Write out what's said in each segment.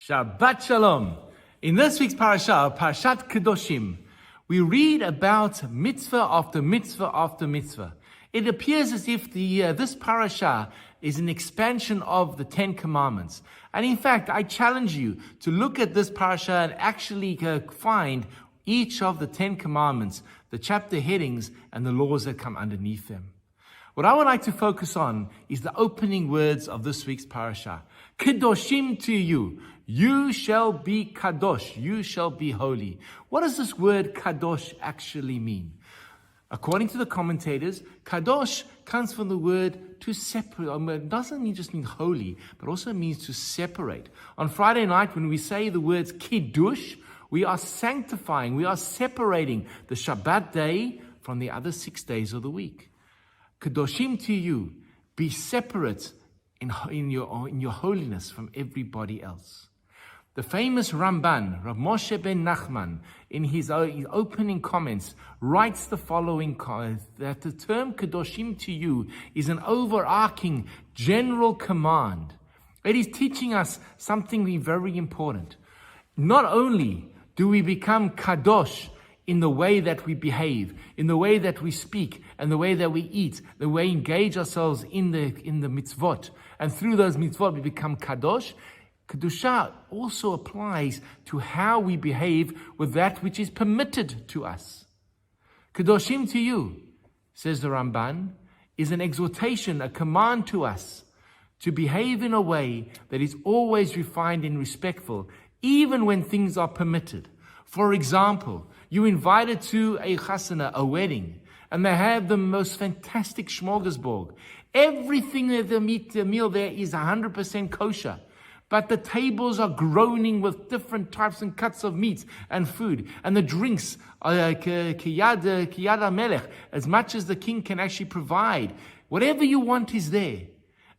Shabbat Shalom. In this week's Parsha, Parshat Kedoshim, we read about mitzvah after mitzvah after mitzvah. It appears as if this Parsha is an expansion of the Ten Commandments. And in fact, I challenge you to look at this Parsha and actually find each of the Ten Commandments, the chapter headings, and the laws that come underneath them. What I would like to focus on is the opening words of this week's Parsha. Kedoshim to you. You shall be kadosh. You shall be holy. What does this word kadosh actually mean? According to the commentators, kadosh comes from the word to separate. It doesn't just mean holy, but also means to separate. On Friday night, when we say the words kiddush, we are sanctifying, we are separating the Shabbat day from the other 6 days of the week. Kedoshim to you, be separate in your holiness from everybody else. The famous Ramban, Rabbi Moshe Ben Nachman, in his opening comments, writes the following, that the term Kedoshim to you is an overarching general command. It is teaching us something very important. Not only do we become kadosh in the way that we behave, in the way that we speak, and the way that we eat, the way we engage ourselves in the mitzvot, and through those mitzvot we become kadosh. Kedusha also applies to how we behave with that which is permitted to us. Kedoshim to you, says the Ramban, is an exhortation, a command to us to behave in a way that is always refined and respectful, even when things are permitted. For example, you invited to a chasana, a wedding, and they have the most fantastic smorgasbord. Everything at the meal there is 100% kosher. But the tables are groaning with different types and cuts of meat and food. And the drinks are kiyad melech, as much as the king can actually provide. Whatever you want is there.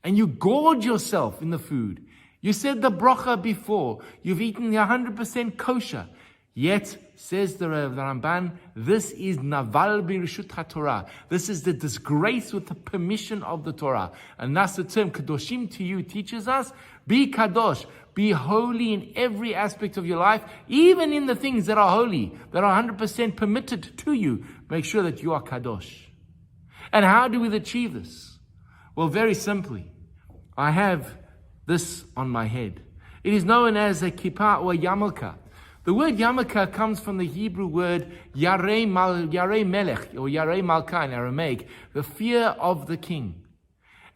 And you gorge yourself in the food. You said the bracha before. You've eaten 100% kosher. Yet, says the Ramban, this is naval ברשות Torah. This is the disgrace with the permission of the Torah. And thus the term Kedoshim to you teaches us, be kadosh, be holy in every aspect of your life, even in the things that are holy, that are 100% permitted to you. Make sure that you are kadosh. And how do we achieve this? Well, very simply, I have this on my head. It is known as a kippah or a yarmulke. The word yarmulke comes from the Hebrew word yarei melech, or yarei malka in Aramaic, the fear of the king.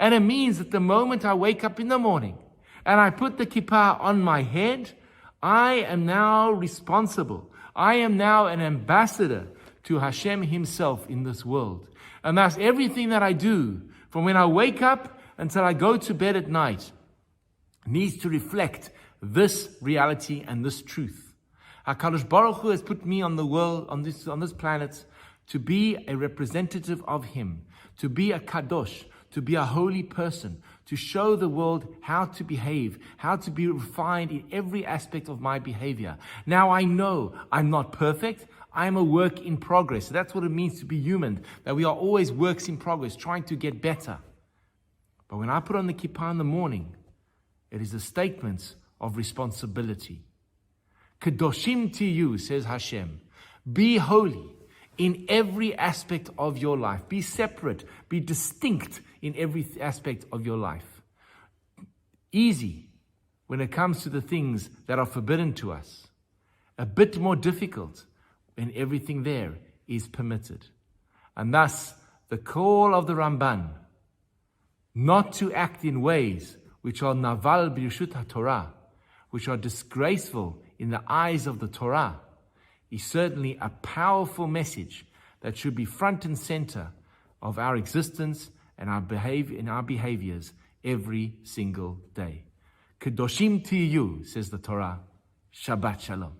And it means that the moment I wake up in the morning and I put the kippah on my head, I am now responsible. I am now an ambassador to Hashem himself in this world. And thus everything that I do, from when I wake up until I go to bed at night, needs to reflect this reality and this truth. HaKadosh Baruch Hu has put me on the world, on this planet, to be a representative of Him, to be a kadosh, to be a holy person, to show the world how to behave, how to be refined in every aspect of my behavior. Now I know I'm not perfect. I'm a work in progress. That's what it means to be human, that we are always works in progress, trying to get better. But when I put on the kippah in the morning, it is a statement of responsibility. Kedoshim to you, says Hashem. Be holy in every aspect of your life. Be separate. Be distinct in every aspect of your life. Easy when it comes to the things that are forbidden to us. A bit more difficult when everything there is permitted. And thus, the call of the Ramban, not to act in ways which are naval ברשות Torah, which are disgraceful in the eyes of the Torah, is certainly a powerful message that should be front and center of our existence and our behaviors every single day. Kedoshim to you, says the Torah. Shabbat Shalom.